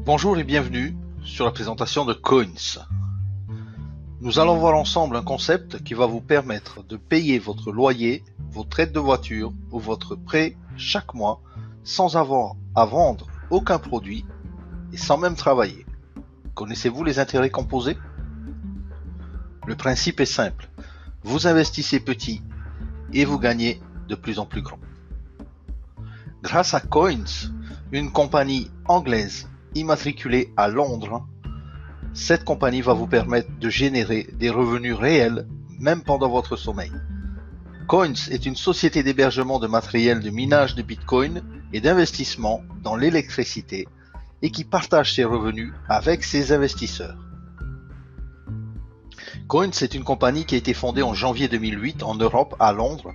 Bonjour et bienvenue sur la présentation de Coins. Nous allons voir ensemble un concept qui va vous permettre de payer votre loyer, votre aide de voiture ou votre prêt chaque mois sans avoir à vendre aucun produit et sans même travailler. Connaissez-vous les intérêts composés? Le principe est simple. Vous investissez petit et vous gagnez de plus en plus grand. Grâce à Coins, une compagnie anglaise immatriculée à Londres, cette compagnie va vous permettre de générer des revenus réels même pendant votre sommeil. Coins est une société d'hébergement de matériel de minage de Bitcoin et d'investissement dans l'électricité et qui partage ses revenus avec ses investisseurs. Coins est une compagnie qui a été fondée en janvier 2008 en Europe, à Londres,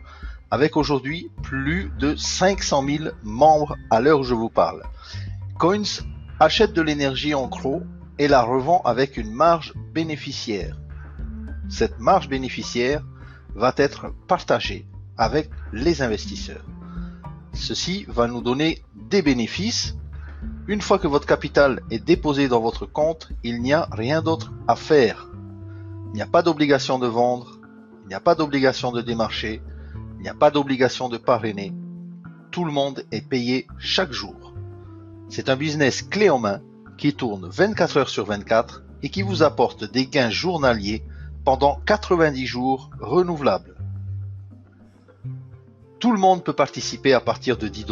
avec aujourd'hui plus de 500 000 membres à l'heure où je vous parle. Coins achète de l'énergie en gros et la revend avec une marge bénéficiaire. Cette marge bénéficiaire va être partagée avec les investisseurs. Ceci va nous donner des bénéfices. Une fois que votre capital est déposé dans votre compte, il n'y a rien d'autre à faire. Il n'y a pas d'obligation de vendre, il n'y a pas d'obligation de démarcher, il n'y a pas d'obligation de parrainer. Tout le monde est payé chaque jour. C'est un business clé en main qui tourne 24 heures sur 24 et qui vous apporte des gains journaliers pendant 90 jours renouvelables. Tout le monde peut participer à partir de 10 $.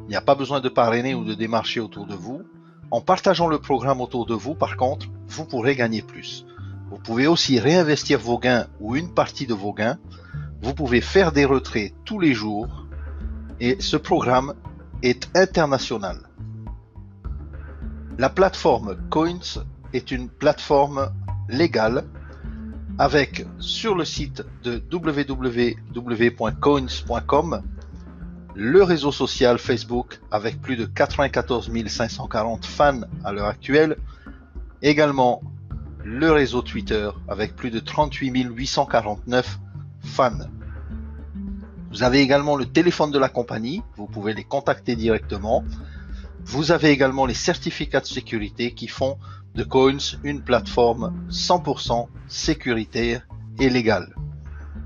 Il n'y a pas besoin de parrainer ou de démarcher autour de vous. En partageant le programme autour de vous, par contre, vous pourrez gagner plus. Vous pouvez aussi réinvestir vos gains ou une partie de vos gains. Vous pouvez faire des retraits tous les jours et ce programme est international. La plateforme Coins est une plateforme légale avec sur le site de www.coins.com le réseau social Facebook avec plus de 94 540 fans à l'heure actuelle, également le réseau Twitter avec plus de 38 849 fans. Vous avez également le téléphone de la compagnie, vous pouvez les contacter directement. Vous avez également les certificats de sécurité qui font de Coins une plateforme 100% sécuritaire et légale.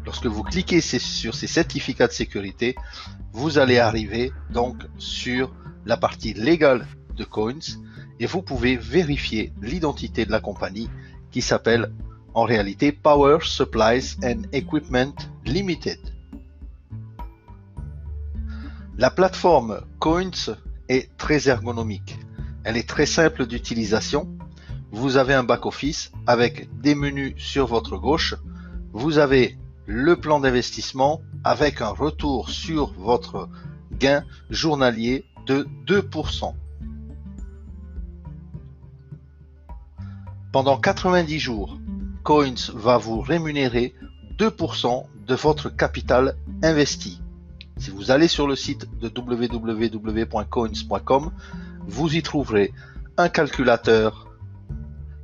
Lorsque vous cliquez sur ces certificats de sécurité, vous allez arriver donc sur la partie légale de Coins et vous pouvez vérifier l'identité de la compagnie qui s'appelle en réalité Power Supplies and Equipment Limited. La plateforme Coins est très ergonomique. Elle est très simple d'utilisation. Vous avez un back-office avec des menus sur votre gauche. Vous avez le plan d'investissement avec un retour sur votre gain journalier de 2%. Pendant 90 jours, Coins va vous rémunérer 2% de votre capital investi. Si vous allez sur le site de www.coins.com, vous y trouverez un calculateur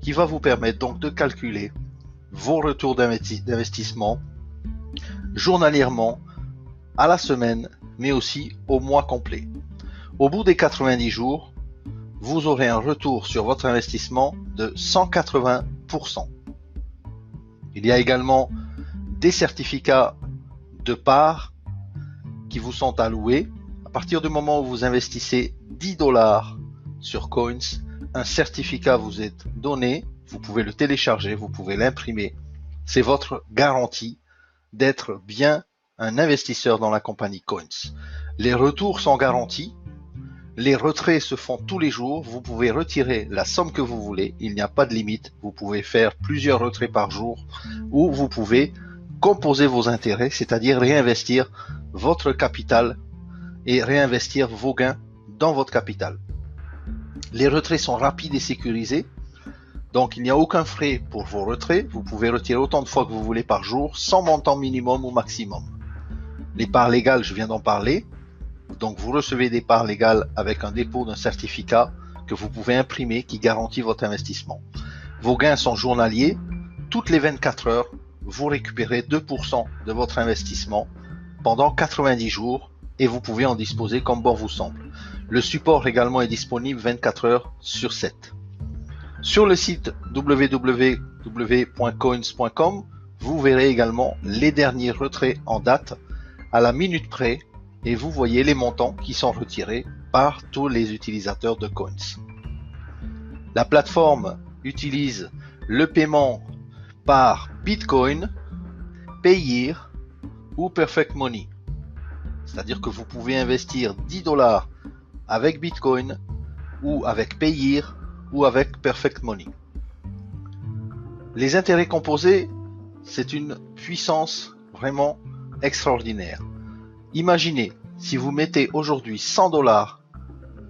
qui va vous permettre donc de calculer vos retours d'investissement journalièrement, à la semaine, mais aussi au mois complet. Au bout des 90 jours, vous aurez un retour sur votre investissement de 180%. Il y a également des certificats de parts qui vous sont alloués. À partir du moment où vous investissez 10 $ sur Coins, un certificat vous est donné, vous pouvez le télécharger, vous pouvez l'imprimer. C'est votre garantie d'être bien un investisseur dans la compagnie Coins. Les retours sont garantis, les retraits se font tous les jours, vous pouvez retirer la somme que vous voulez, il n'y a pas de limite, vous pouvez faire plusieurs retraits par jour ou vous pouvez composer vos intérêts, c'est-à-dire réinvestir votre capital et réinvestir vos gains dans votre capital. Les retraits sont rapides et sécurisés, donc il n'y a aucun frais pour vos retraits, vous pouvez retirer autant de fois que vous voulez par jour, sans montant minimum ou maximum. Les parts légales, je viens d'en parler, donc vous recevez des parts légales avec un dépôt d'un certificat que vous pouvez imprimer qui garantit votre investissement. Vos gains sont journaliers, toutes les 24 heures, vous récupérez 2% de votre investissement pendant 90 jours et vous pouvez en disposer comme bon vous semble. Le support également est disponible 24 heures sur 7. Sur le site www.coins.com, vous verrez également les derniers retraits en date à la minute près et vous voyez les montants qui sont retirés par tous les utilisateurs de Coins. La plateforme utilise le paiement par Bitcoin, Payeer ou Perfect Money. C'est-à-dire que vous pouvez investir 10 $ avec Bitcoin ou avec Payeer ou avec Perfect Money. Les intérêts composés, c'est une puissance vraiment extraordinaire. Imaginez, si vous mettez aujourd'hui 100 $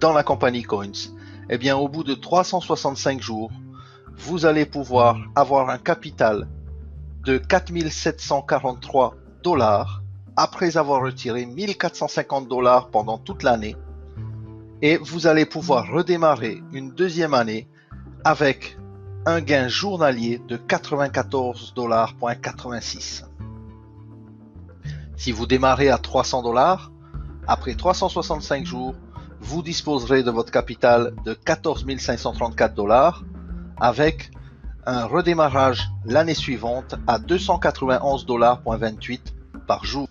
dans la compagnie Coins, eh bien au bout de 365 jours, vous allez pouvoir avoir un capital de 4 743 $ après avoir retiré 1 450 $ pendant toute l'année, et vous allez pouvoir redémarrer une deuxième année avec un gain journalier de 94,86 $. Si vous démarrez à 300 $, après 365 jours, vous disposerez de votre capital de 14 534 $ avec un redémarrage l'année suivante à 291,28 $ par jour.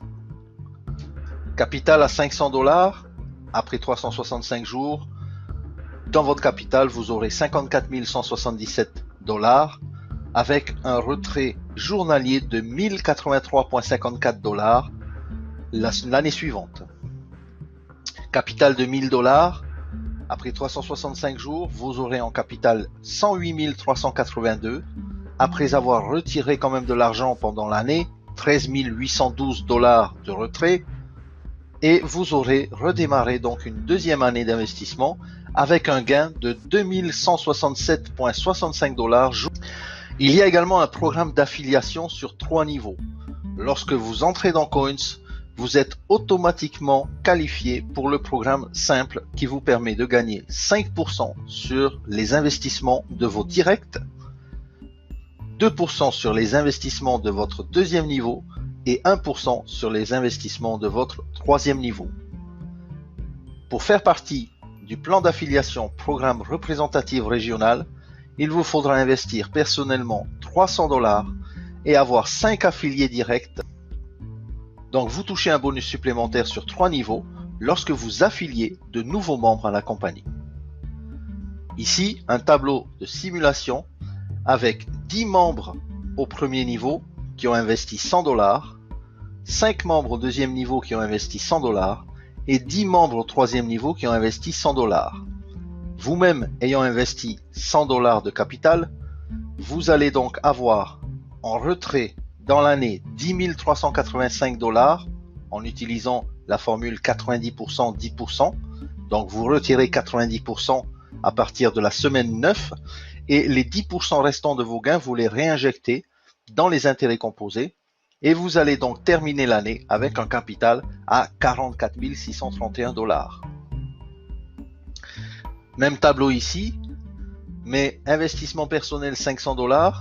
Capital à 500 $, après 365 jours, dans votre capital, vous aurez 54 177 $ avec un retrait journalier de 1083,54 $ l'année suivante. Capital de 1000 $, après 365 jours, vous aurez en capital 108 382 après avoir retiré quand même de l'argent pendant l'année, 13 812 $ de retrait, et vous aurez redémarré donc une deuxième année d'investissement avec un gain de 2167,65 $. Il y a également un programme d'affiliation sur 3 niveaux. Lorsque vous entrez dans Coins, vous êtes automatiquement qualifié pour le programme simple qui vous permet de gagner 5% sur les investissements de vos directs, 2% sur les investissements de votre deuxième niveau et 1% sur les investissements de votre troisième niveau. Pour faire partie du plan d'affiliation programme représentative régional, il vous faudra investir personnellement 300 $ et avoir 5 affiliés directs. Donc vous touchez un bonus supplémentaire sur 3 niveaux lorsque vous affiliez de nouveaux membres à la compagnie. Ici, un tableau de simulation avec 10 membres au premier niveau qui ont investi 100 $, 5 membres au deuxième niveau qui ont investi 100 $ et 10 membres au troisième niveau qui ont investi 100 $. Vous-même ayant investi 100 $ de capital, vous allez donc avoir en retrait dans l'année 10 385 $ en utilisant la formule 90% 10%. Donc vous retirez 90% à partir de la semaine 9 et les 10% restants de vos gains, vous les réinjectez dans les intérêts composés et vous allez donc terminer l'année avec un capital à 44 631 $. Même tableau ici, mais investissement personnel 500 $,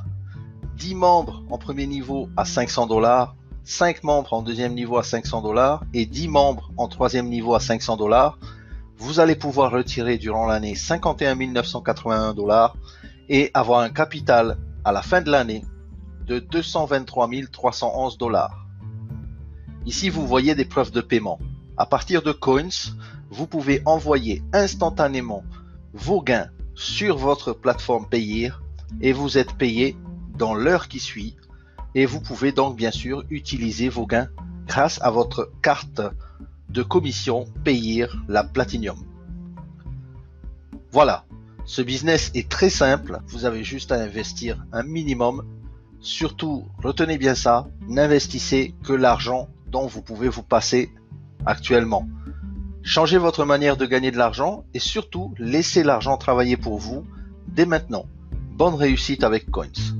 10 membres en premier niveau à 500 $, 5 membres en deuxième niveau à 500 $ et 10 membres en troisième niveau à 500 $. Vous allez pouvoir retirer durant l'année 51 981 $ et avoir un capital à la fin de l'année de 223 311 $. Ici, vous voyez des preuves de paiement. À partir de Coins, vous pouvez envoyer instantanément vos gains sur votre plateforme Payeer et vous êtes payé dans l'heure qui suit et vous pouvez donc bien sûr utiliser vos gains grâce à votre carte de commission Payeer, la Platinum. Voilà, ce business est très simple, vous avez juste à investir un minimum. Surtout, retenez bien ça, n'investissez que l'argent dont vous pouvez vous passer actuellement. Changez votre manière de gagner de l'argent et surtout, laissez l'argent travailler pour vous dès maintenant. Bonne réussite avec Coins.